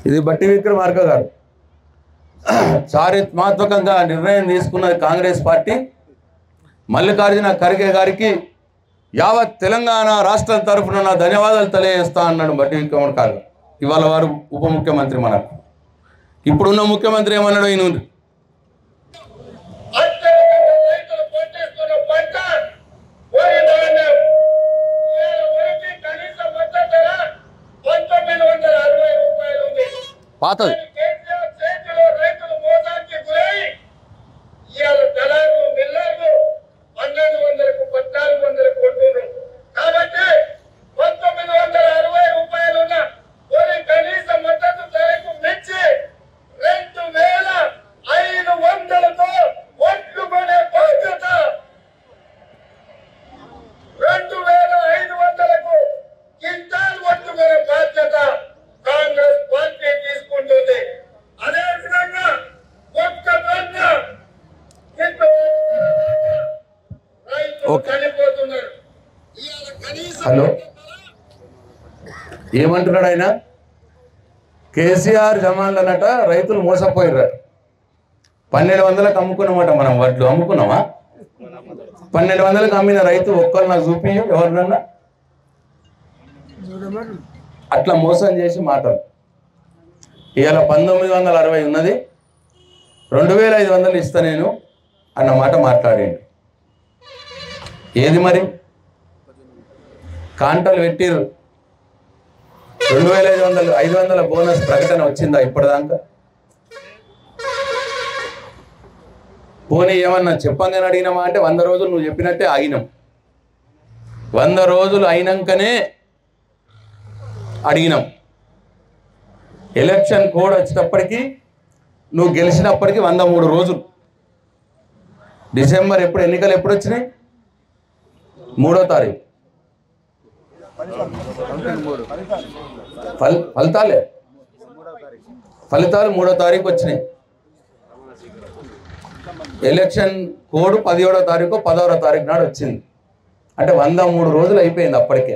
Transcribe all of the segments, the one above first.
ఇది బట్టి విక్రమార్క గారు చారిత్రాత్మకంగా నిర్ణయం తీసుకున్నది కాంగ్రెస్ పార్టీ. మల్లికార్జున ఖర్గే గారికి యావత్ తెలంగాణ రాష్ట్రం తరఫున నా ధన్యవాదాలు తెలియజేస్తా అన్నాడు బట్టి విక్రమార్క గారు. ఇవాళ వారు ఉప ముఖ్యమంత్రి. మనకు ఇప్పుడున్న ముఖ్యమంత్రి ఏమన్నాడు ఈయన పాతది హలో ఏమంటున్నాడు ఆయన? కేసీఆర్ జమాన్లనట రైతులు మోసపోయిర్రట. 1200లకు అమ్ముకున్నామట. మనం వడ్లు అమ్ముకున్నామా? 1200లకు అమ్మిన రైతు ఒక్కరు నాకు చూపి ఎవరినన్నా అట్లా మోసం చేసి మాటలు. ఇవాళ 1960 ఉన్నది, 2500 ఇస్తా నేను అన్న మాట మాట్లాడండి. ఏది మరి? కాంటలు పెట్టిర్రు. 2500 500 బోనస్ ప్రకటన వచ్చిందా ఇప్పటిదాకా? పోనీ ఏమన్నా చెప్పంగానే అడిగినామా అంటే 100 రోజులు నువ్వు చెప్పినట్టే ఆగినాం. 100 రోజులు అయినాకనే అడిగినాం. ఎలక్షన్ కోడ్ వచ్చేటప్పటికి నువ్వు గెలిచినప్పటికీ 103 రోజులు. డిసెంబర్ ఎప్పుడు ఎన్నికలు ఎప్పుడు వచ్చినాయి? 3వ తారీఖు. ఫలితాలు 3వ తారీఖు వచ్చినాయి. ఎలక్షన్ కోడ్ 17వ తారీఖు 16వ తారీఖు నాడు వచ్చింది. అంటే 103 రోజులు అయిపోయింది అప్పటికే,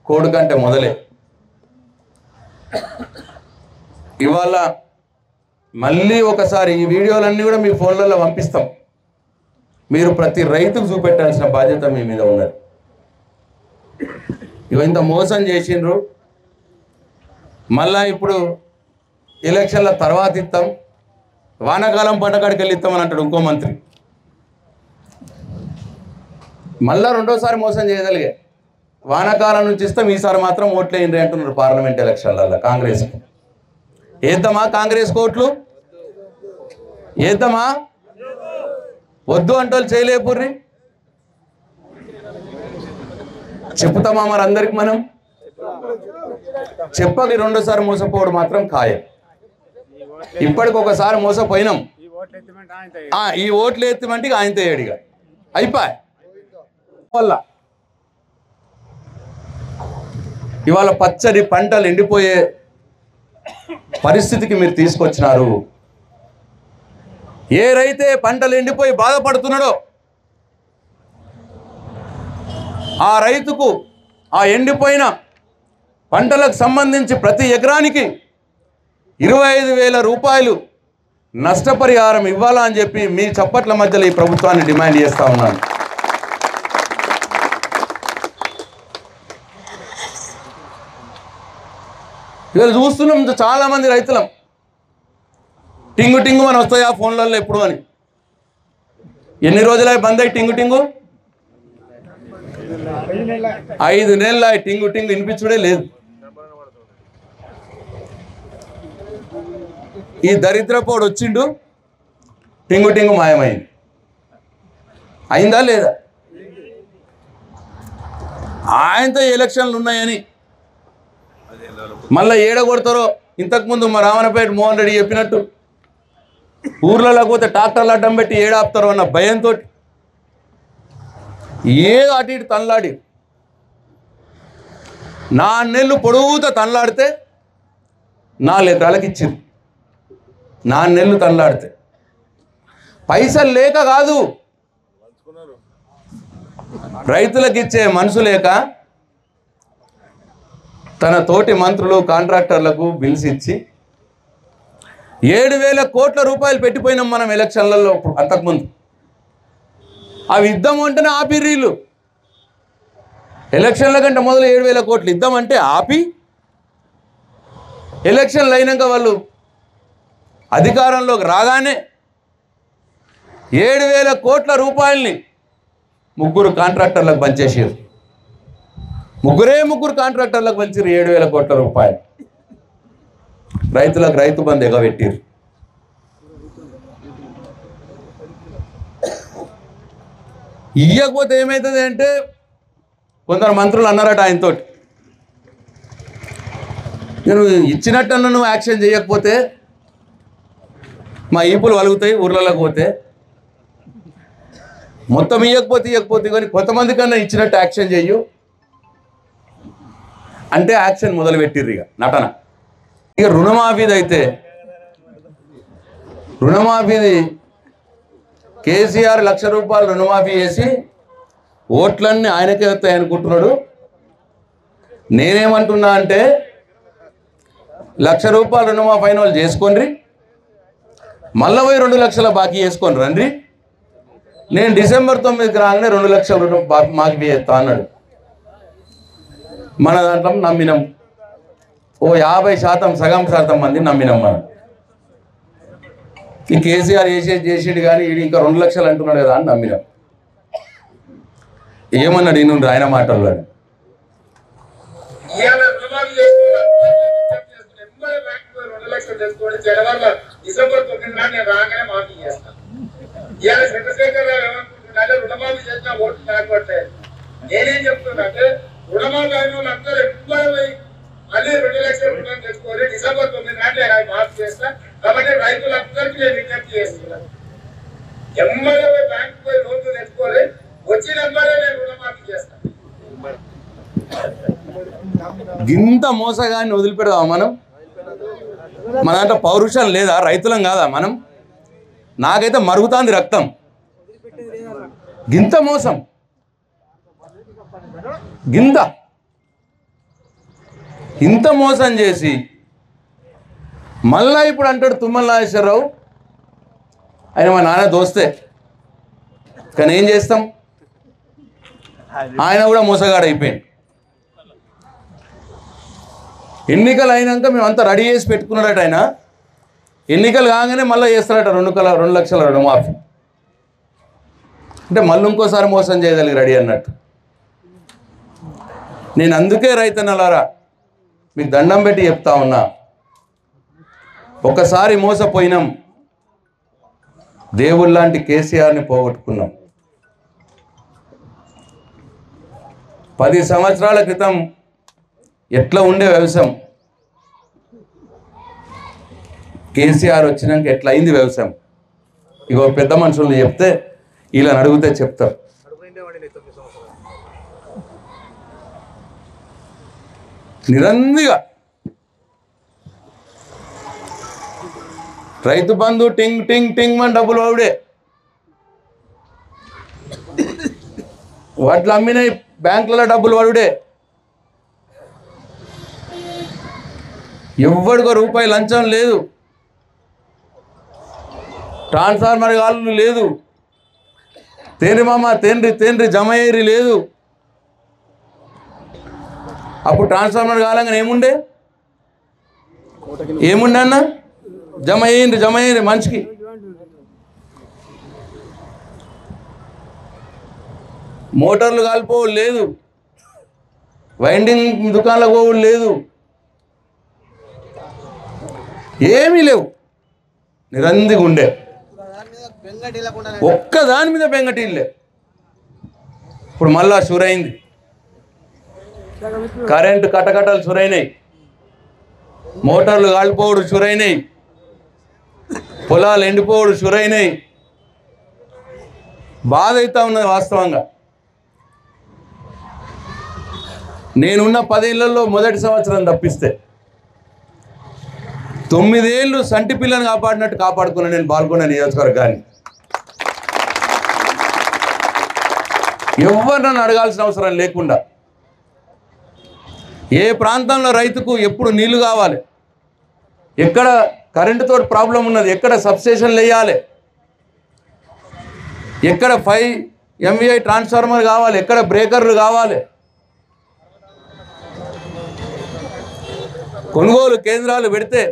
కోడ్ కంటే మొదలే. ఇవాళ మళ్ళీ ఒకసారి ఈ వీడియోలన్నీ కూడా మీ ఫోన్లలో పంపిస్తాం. మీరు ప్రతి రైతుకు చూపెట్టాల్సిన బాధ్యత మీ మీద ఉన్నది. ఇంత మోసం చేసిండ్రు. మళ్ళా ఇప్పుడు ఎలక్షన్ల తర్వాత ఇస్తాం, వానాకాలం పంటకాడికి వెళ్ళి ఇస్తామని అంటాడు ఇంకో మంత్రి. మళ్ళా రెండోసారి మోసం చేయగలిగే. వానాకాలం నుంచి ఇస్తాం, ఈసారి మాత్రం ఓట్లు వేయండి అంటున్నారు పార్లమెంట్ ఎలక్షన్లలో కాంగ్రెస్కి. వేద్దామా కాంగ్రెస్ ఓట్లు? వేద్దామా? వద్దు అంటే చేయలేపుర్రి. చెప్తామా మరి అందరికి? మనం చెప్పాలి. రెండోసారి మోసపోవడం మాత్రం ఖాయం. ఇప్పటికి ఒకసారి మోసపోయినాం. ఈ ఓట్లు ఎత్తిమంటే ఆయనతో ఏడిగా అయిపోయి వల్ల ఇవాళ పచ్చడి పంటలు ఎండిపోయే పరిస్థితికి మీరు తీసుకొచ్చినారు. ఏ రైతే పంటలు ఎండిపోయి బాధపడుతున్నాడో ఆ రైతుకు ఆ ఎండిపోయిన పంటలకు సంబంధించి ప్రతి ఎకరానికి 25,000 రూపాయలు నష్టపరిహారం ఇవ్వాలా అని చెప్పి మీ చప్పట్ల మధ్యలో ఈ ప్రభుత్వాన్ని డిమాండ్ చేస్తా ఉన్నాను. ఇవాళ చూస్తున్నాం చాలామంది రైతులం టింగు టింగు అని వస్తాయా ఫోన్లలో ఎప్పుడు అని. ఎన్ని రోజులై బంద్ అయ్యి టింగు టింగు? 5 నెలలు టింగు టింగు వినిపించుడే లేదు. ఈ దరిద్రపోడు వచ్చిండు, టింగు టింగు మాయమైంది. అయిందా లేదా? ఆయనతో ఎలక్షన్లు ఉన్నాయని మళ్ళీ ఏడగొడతారో. ఇంతకుముందు మా రామన్నపేట మోహన్ రెడ్డి చెప్పినట్టు ఊర్లలో పోతే ట్రాక్టర్లు అడ్డం పెట్టి ఏడాపుతారో అన్న భయంతో ఏదో అటు ఇటు తనలాడి 4 నెలలు పొడుగుతా తనలాడితే 4 ఎకరాలకు ఇచ్చింది. 4 నెలలు తనలాడితే పైసలు లేక కాదు, రైతులకు ఇచ్చే మనసు లేక తన తోటి మంత్రులు కాంట్రాక్టర్లకు బిల్స్ ఇచ్చి 7,000 కోట్ల రూపాయలు పెట్టిపోయినాం మనం ఎలక్షన్లలో అంతకుముందు. అవి ఇద్దాం అంటేనే ఆపిర్రీలు. ఎలక్షన్ల కంటే మొదలు 7,000 కోట్లు ఇద్దామంటే ఆపి ఎలక్షన్లు అయినాక వాళ్ళు అధికారంలోకి రాగానే 7,000 కోట్ల రూపాయలని 3 కాంట్రాక్టర్లకు పంచేసారు. ముగ్గురు కాంట్రాక్టర్లకు పంచారు 7,000 కోట్ల రూపాయలు. రైతులకు రైతు బంధు ఎగబెట్టారు. ఇయ్యకపోతే ఏమవుతుంది అంటే కొందరు మంత్రులు అన్నారట ఆయనతో, నేను ఇచ్చినట్టన్నా నువ్వు యాక్షన్ చేయకపోతే మా ఈపులు వలుగుతాయి ఊర్లలోకి పోతే, మొత్తం ఇవ్వకపోతే కానీ కొంతమంది కన్నా ఇచ్చినట్టు యాక్షన్ చెయ్యు అంటే యాక్షన్ మొదలుపెట్టిర్రు. ఇక నటన. ఇక రుణమాఫీది అయితే రుణమాఫీది కేసీఆర్ 1,00,000 రూపాయలు రుణమాఫీ చేసి ఓట్లన్నీ ఆయనకే వస్తాయి అనుకుంటున్నాడు. నేనేమంటున్నా అంటే 1,00,000 రూపాయలు రుణమాఫీ అయిన వాళ్ళు చేసుకోండి, మళ్ళీ పోయి 2 లక్షల బాకీ చేసుకొని రండి, నేను డిసెంబర్ 9కి రాగానే 2 లక్షల రూపాయలు మాఫీ చేస్తా అన్నాడు. మన దాంట్లో నమ్మినాం. ఓ 50% సగం శాతం మంది నమ్మినాం మనం. ఈ కేసీఆర్ చేసేది కానీ వీడు ఇంకా 2 లక్షలు అంటున్నాడు కదా అని నమ్మినాం. ఏమన్నాడు ఈ నుండి ఆయన మాటల్లో, డిసెంబర్ 9 నేను రాగానే మాఫీ చేస్తాను. ఇవాళ చంద్రశేఖర్ గారు ఏమనుకుంటున్నారంటే రుణమాఫీ చేసిన ఓట్లు లేకపోతే నేనేం చెప్తున్నా అంటే రుణమాఫీ అయిన వాళ్ళందరూ ఎంబడి మళ్ళీ 2 లక్షల రుణం తెచ్చుకోవాలి, డిసెంబర్ 9 నేను మాఫీ చేస్తా. కాబట్టి రైతులందరికీ నేను విజ్ఞప్తి చేస్తున్నాను, ఎంబడి బ్యాంకు పోయి లోన్లు తెచ్చుకోవాలి, వచ్చిన ఎంబడే నేను రుణమాఫీ చేస్తాను. గింత మోసగాన్ని వదిలిపెడదాం మనం? మన దాంట్లో పౌరుషం లేదా? రైతులం కాదా మనం? నాకైతే మరుగుతాంది రక్తం. గింత మోసం, ఇంత మోసం చేసి మళ్ళా ఇప్పుడు అంటాడు తుమ్మల నాగేశ్వరరావు ఆయన మా నాన్న దోస్తే. కానీ ఏం చేస్తాం, ఆయన కూడా మోసగాడు అయిపోయింది. ఎన్నికలు అయినాక మేమంతా రెడీ చేసి పెట్టుకున్నాడట ఆయన. ఎన్నికలు కాగానే మళ్ళీ చేస్తాడట 2 లక్షల రుణమాఫీ. అంటే మళ్ళీ ఇంకోసారి మోసం చేయగలిగి రెడీ అన్నట్టు. నేను అందుకే రైతన్నలారా మీకు దండం పెట్టి చెప్తా ఉన్నా, ఒక్కసారి మోసపోయినాం, దేవుళ్ళలాంటి కేసీఆర్ని పోగొట్టుకున్నాం. 10 సంవత్సరాల క్రితం ఎట్లా ఉండే వ్యవసాయం, కేసీఆర్ వచ్చినాక ఎట్లా అయింది వ్యవసాయం? ఇగో పెద్ద మనుషుల్ని చెప్తే ఇలా అడిగితే చెప్తారు. నిరందిగా రైతు బంధు టింగ్ టింగ్ టింగ్ అని డబ్బులు వాడే, వాటిలో అమ్మినాయి బ్యాంకులలో డబ్బులు వాడుడే, ఎవ్వడికో రూపాయి లంచం లేదు, ట్రాన్స్ఫార్మర్ కాలు లేదు, తేండ్రి మామ తేండ్రి జమయేరి లేదు. అప్పుడు ట్రాన్స్ఫార్మర్ కాలంగానే ఏముండే అన్న, జమయేంద్రి మనిషికి. మోటార్లు కాలిపోవు లేదు, వైండింగ్ దుకాణాలకు పోవుడు లేదు, ఏమీ లేవు, నిరందిగా ఉండే. ఒక్కదాని మీద బెంగటీలే. ఇప్పుడు మళ్ళా షురైంది, కరెంటు కటకటలు షురైనాయి, మోటార్లు కాలిపోవుడు షురైనాయి, పొలాలు ఎండిపోవుడు షురైనాయి. బాధ అవుతా ఉన్నది వాస్తవంగా. నేనున్న 10 ఏళ్లలో మొదటి సంవత్సరం తప్పిస్తే 9 ఏళ్ళు సంటి పిల్లని కాపాడినట్టు కాపాడుకున్నాను నేను పాల్గొన్న నియోజకవర్గాన్ని. ఎవరు నన్ను అడగాల్సిన అవసరం లేకుండా ఏ ప్రాంతంలో రైతుకు ఎప్పుడు నీళ్లు కావాలి, ఎక్కడ కరెంటుతో ప్రాబ్లం ఉన్నది, ఎక్కడ సబ్స్టేషన్లు వేయాలి, ఎక్కడ 5 MVA ట్రాన్స్ఫార్మర్ కావాలి, ఎక్కడ బ్రేకర్లు కావాలి, కొనుగోలు కేంద్రాలు పెడితే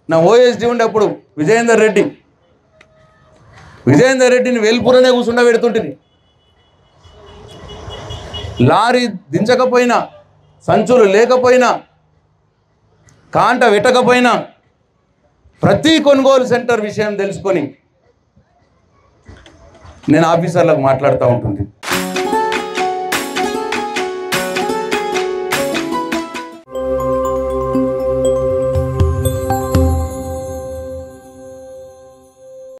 నా OSD ఉండేప్పుడు విజయేందర్ రెడ్డిని వేల్పురనే కూర్చుండబెడుతుంటుంది. లారీ దించకపోయినా, సంచులు లేకపోయినా, కాంట వెట్టకపోయినా ప్రతి కొనుగోలు సెంటర్ విషయం తెలుసుకొని నేను ఆఫీసర్లకు మాట్లాడుతూ ఉంటుంది.